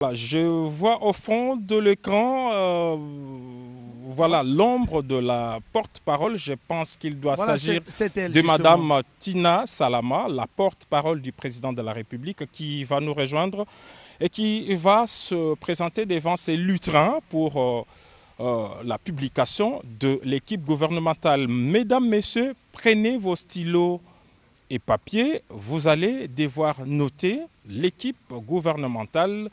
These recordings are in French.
Voilà, je vois au fond de l'écran, voilà l'ombre de la porte-parole. Je pense qu'il doit Voilà, s'agir c'est elle de justement. Madame Tina Salama, la porte-parole du président de la République, qui va nous rejoindre et qui va se présenter devant ses lutrins pour la publication de l'équipe gouvernementale. Mesdames, Messieurs, prenez vos stylos et papiers. Vous allez devoir noter l'équipe gouvernementale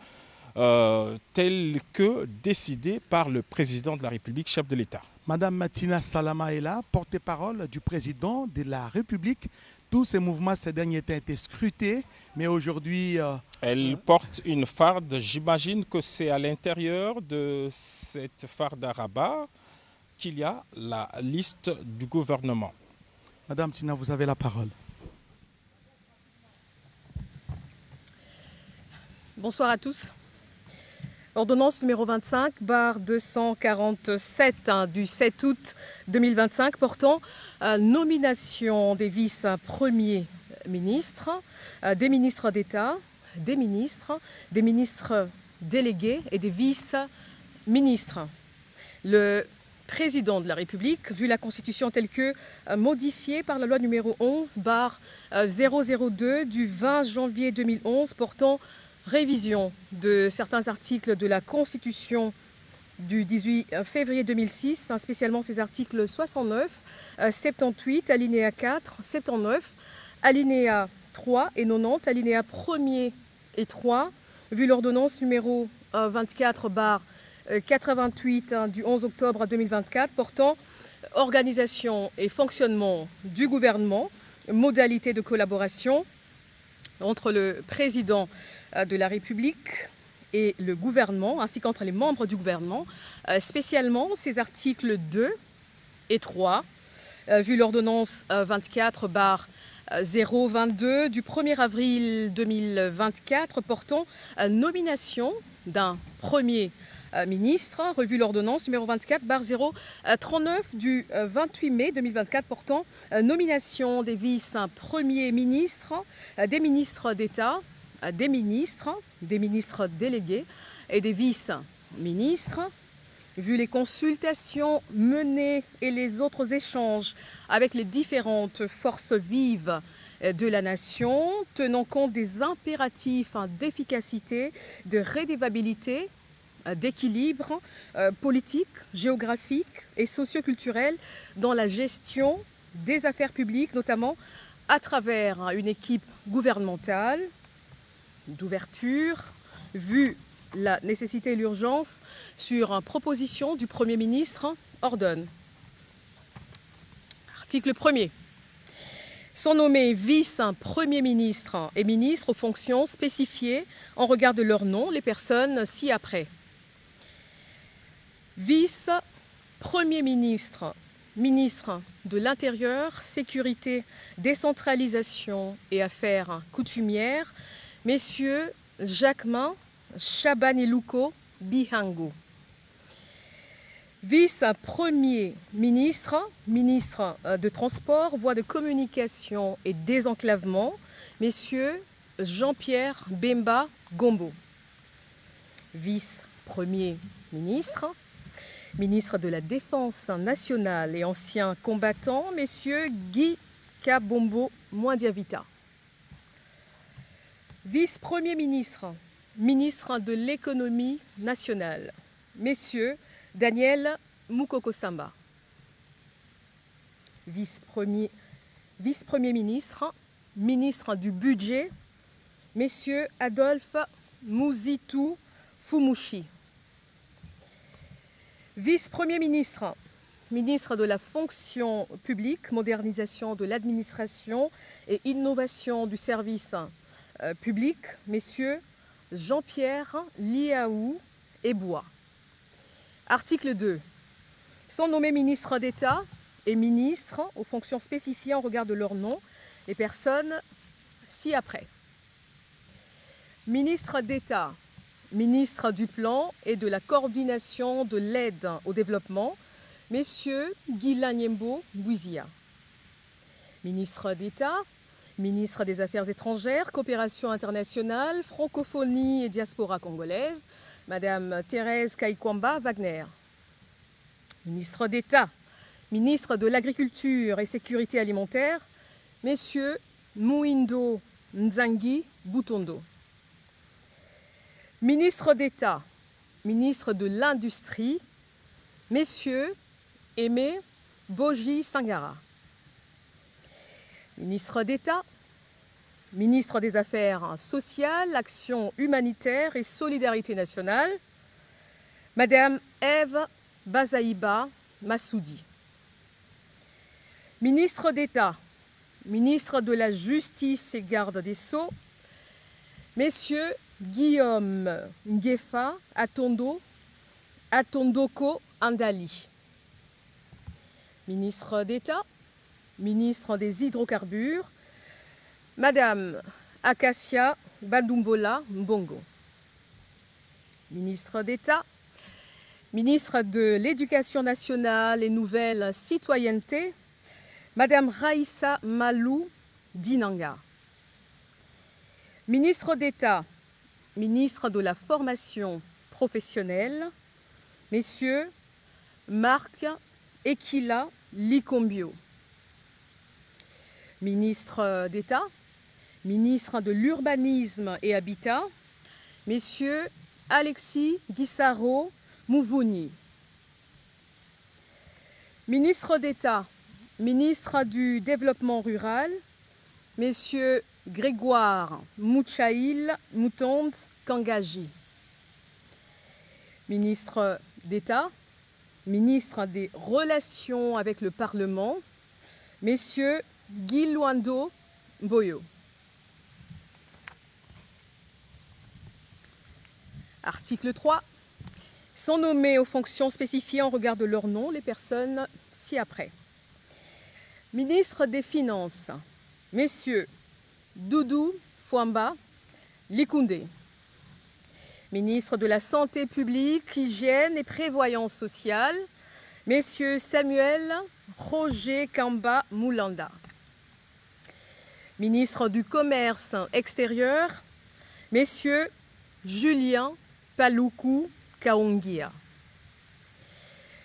telle que décidée par le président de la République, chef de l'État. Madame Matina Salama est là, porte-parole du président de la République. Tous ces mouvements ces derniers temps été scrutés, mais aujourd'hui, Elle porte une farde, j'imagine que c'est à l'intérieur de cette farde à rabat qu'il y a la liste du gouvernement. Madame Tina, vous avez la parole. Bonsoir à tous. Ordonnance numéro 25, barre 247 du 7 août 2025 portant nomination des vice-premiers ministres, des ministres d'État, des ministres délégués et des vice-ministres. Le président de la République, vu la Constitution telle que modifiée par la loi numéro 11, barre 002 du 20 janvier 2011 portant révision de certains articles de la Constitution du 18 février 2006, spécialement ces articles 69, 78, alinéa 4, 79, alinéa 3 et 90, alinéa 1er et 3, vu l'ordonnance numéro 24 barre 88 du 11 octobre 2024 portant organisation et fonctionnement du gouvernement, modalités de collaboration entre le président de la République et le gouvernement, ainsi qu'entre les membres du gouvernement, spécialement ces articles 2 et 3, vu l'ordonnance 24 barre 022 du 1er avril 2024 portant nomination d'un premier ministre, revu l'ordonnance numéro 24 barre 039 du 28 mai 2024 portant nomination des vice-premiers ministres, des ministres d'État, des ministres délégués et des vice-ministres, vu les consultations menées et les autres échanges avec les différentes forces vives de la nation, tenant compte des impératifs d'efficacité, de rédévabilité, d'équilibre politique, géographique et socio-culturel dans la gestion des affaires publiques, notamment à travers une équipe gouvernementale d'ouverture, vu la nécessité et l'urgence sur proposition du Premier ministre, ordonne. Article 1er. Sont nommés vice-premiers ministres et ministres aux fonctions spécifiées en regard de leur nom les personnes ci-après. Vice-premier ministre, ministre de l'Intérieur, Sécurité, Décentralisation et Affaires coutumières, messieurs Jacquemin Chabanilouko Bihango. Vice-premier ministre, ministre de Transport, Voies de communication et désenclavement, messieurs Jean-Pierre Bemba Gombo. Vice-premier ministre, ministre de la Défense nationale et ancien combattant, messieurs Guy Kabombo Mwandiavita. Vice-premier ministre, ministre de l'économie nationale, messieurs Daniel Moukoko Samba. Vice-premier ministre, ministre du budget, messieurs Adolphe Mouzitou Fumushi. Vice-premier ministre, ministre de la fonction publique, modernisation de l'administration et innovation du service public, messieurs Jean-Pierre Liaou Ebois. Article 2. Sont nommés ministres d'État et ministres aux fonctions spécifiées en regard de leur nom les personnes ci-après. Ministre d'État, ministre du Plan et de la coordination de l'aide au développement, messieurs Guy Lanyembo Bouizia. Ministre d'État, Ministre des Affaires étrangères, coopération internationale, francophonie et diaspora congolaise, Madame Thérèse Kaikwamba Wagner. Ministre d'État, ministre de l'Agriculture et Sécurité alimentaire, Messieurs Mouindo Nzangi Boutondo. Ministre d'État, ministre de l'Industrie, Messieurs Aimé Boji Sangara. Ministre d'État, ministre des Affaires sociales, Action humanitaire et solidarité nationale, Madame Ève Bazaïba Massoudi. Ministre d'État, ministre de la Justice et garde des Sceaux, Messieurs Guillaume Nguefa Atondoko Andali. Ministre d'État, ministre des Hydrocarbures, Madame Acacia Badumbola Mbongo. Ministre d'État, ministre de l'Éducation nationale et nouvelle citoyenneté, Madame Raïssa Malou Dinanga. Ministre d'État, ministre de la formation professionnelle, Messieurs Marc Ekila Likombio. Ministre d'État, ministre de l'Urbanisme et Habitat, Messieurs Alexis Guissaro Mouvouni. Ministre d'État, ministre du Développement rural, Messieurs Grégoire Mouchaïl Moutonde Kangaji. Ministre d'État, ministre des Relations avec le Parlement, Messieurs Guy Luando Boyo. Article 3. Sont nommés aux fonctions spécifiées en regard de leur nom les personnes ci-après. Ministre des Finances, Messieurs Doudou Fouamba Likoundé. Ministre de la Santé publique, Hygiène et Prévoyance sociale, Messieurs Samuel Roger Kamba Moulanda. Ministre du Commerce extérieur, Messieurs Julien Paloukou Kaongia.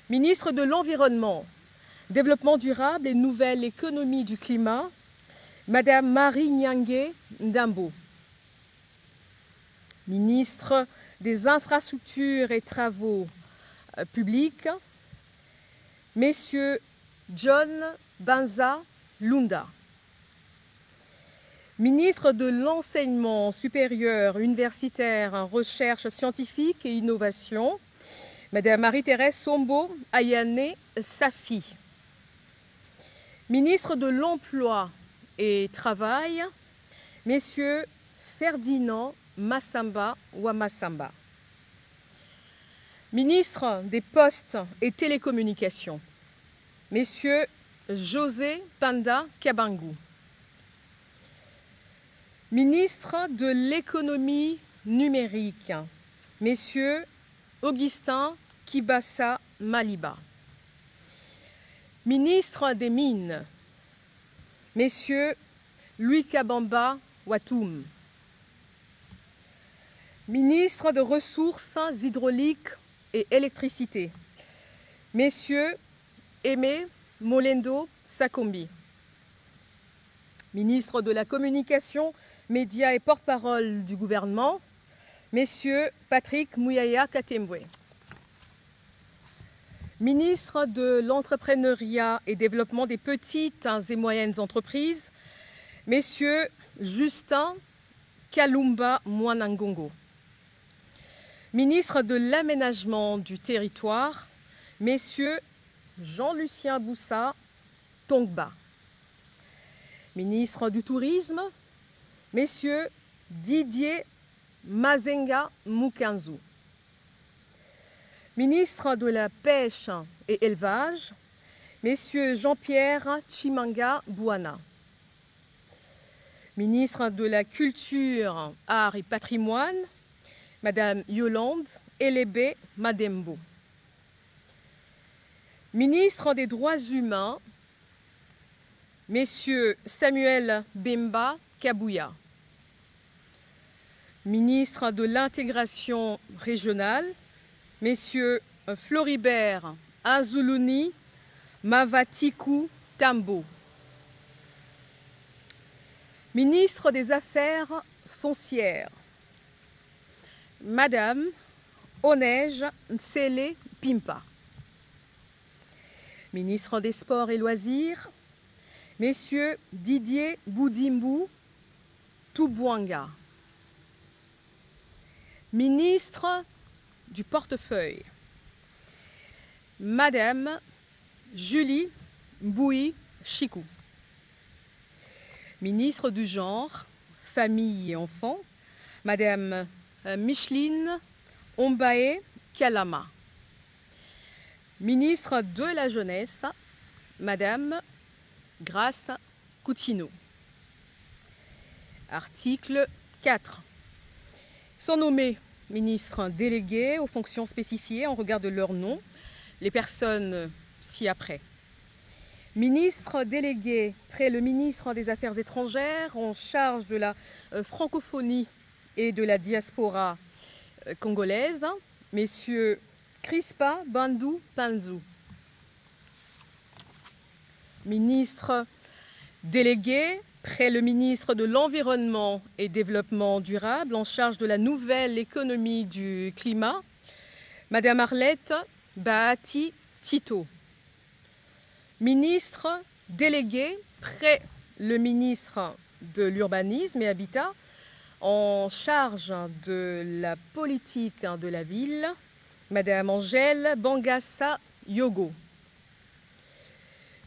Ministre de l'Environnement, Développement durable et nouvelle économie du climat, Madame Marie Nyangue Ndambo. Ministre des Infrastructures et Travaux publics, Messieurs John Banza Lunda. Ministre de l'Enseignement supérieur, universitaire, recherche scientifique et innovation, Madame Marie-Thérèse Sombo Ayane Safi. Ministre de l'Emploi et Travail, Messieurs Ferdinand Massamba Wamassamba. Ministre des Postes et Télécommunications, Messieurs José Panda Kabangou. Ministre de l'Économie numérique, Messieurs Augustin Kibassa Maliba. Ministre des Mines, Messieurs Louis Kabamba Watoum. Ministre de Ressources hydrauliques et électricité, Messieurs Aimé Molendo Sakombi. Ministre de la Communication, Médias et porte-parole du gouvernement, Messieurs Patrick Mouyaya Katembwe. Ministre de l'Entrepreneuriat et Développement des petites et moyennes entreprises, Messieurs Justin Kalumba Mwanangongo. Ministre de l'Aménagement du Territoire, Messieurs Jean-Lucien Boussa Tongba. Ministre du Tourisme, Messieurs Didier Mazenga Mukanzu. Ministre de la Pêche et Élevage, Messieurs Jean-Pierre Chimanga Bouana. Ministre de la Culture, Arts et Patrimoine, Madame Yolande Elébé Madembo. Ministre des Droits humains, Messieurs Samuel Bemba Kabouya, ministre de l'intégration régionale, Messieurs Floribert Azuluni Mavatiku Tambo, ministre des Affaires foncières, Madame Onej Nsele Pimpa, ministre des Sports et Loisirs, Messieurs Didier Boudimbu Toubouanga, ministre du Portefeuille, Madame Julie Boui Chikou, ministre du Genre, Famille et Enfants, Madame Micheline Ombaé Kalama, ministre de la Jeunesse, Madame Grace Coutinho. Article 4. Sont nommés ministres délégués aux fonctions spécifiées en regard de leur nom, les personnes ci-après. Ministre délégué près le ministre des Affaires étrangères en charge de la francophonie et de la diaspora congolaise, messieurs Crispa Bandou Panzou. Ministre délégué près le ministre de l'Environnement et Développement durable en charge de la nouvelle économie du climat, Madame Arlette Bahati Tito. Ministre délégué près le ministre de l'Urbanisme et Habitat en charge de la politique de la ville, Madame Angèle Bangassa Yogo.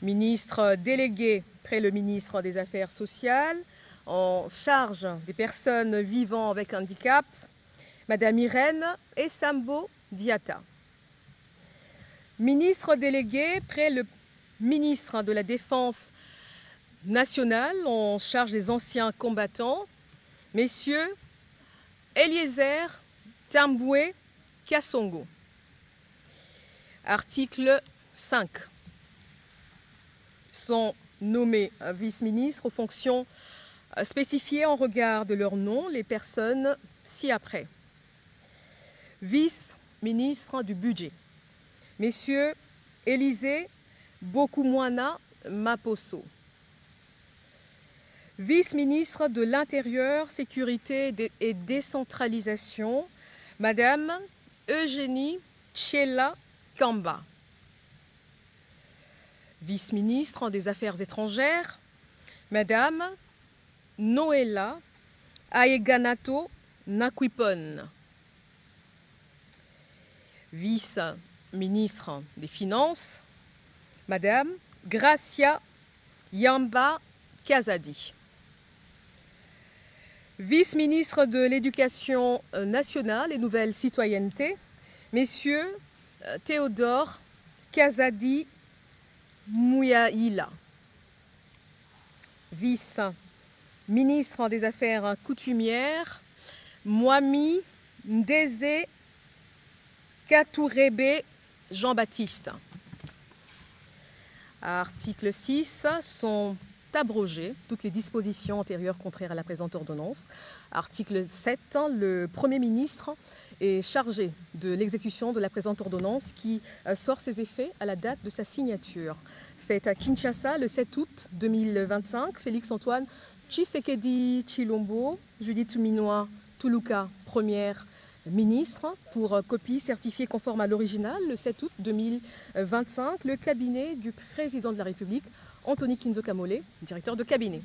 Ministre délégué près le ministre des Affaires sociales en charge des personnes vivant avec handicap, Madame Irène Essambo Diata. Ministre délégué près le ministre de la Défense nationale en charge des anciens combattants, Messieurs Eliezer Tamboué Kassongo. Article 5. Sont nommés vice-ministres aux fonctions spécifiées en regard de leur nom, les personnes ci-après. Vice-ministre du Budget, Messieurs Élisée Bokoumouana Maposo. Vice-ministre de l'Intérieur, Sécurité et Décentralisation, Madame Eugénie Tchela Kamba. Vice-ministre des Affaires étrangères, Madame Noëlla Aeganato Nakwipon. Vice-ministre des Finances, Madame Gracia Yamba Kazadi. Vice-ministre de l'Éducation nationale et Nouvelle Citoyenneté, Messieurs Théodore Kazadi Mouyaïla. Vice-ministre des Affaires coutumières, Mwami Ndeze Katourebe Jean-Baptiste. Article 6. Sont abrogées toutes les dispositions antérieures contraires à la présente ordonnance. Article 7. Le Premier ministre est chargé de l'exécution de la présente ordonnance qui sort ses effets à la date de sa signature. Faite à Kinshasa le 7 août 2025, Félix-Antoine Tshisekedi Tshilombo, Judith Minwa Tuluka, première ministre, pour copie certifiée conforme à l'original le 7 août 2025, le cabinet du président de la République, Anthony Kinzo Kamole, directeur de cabinet.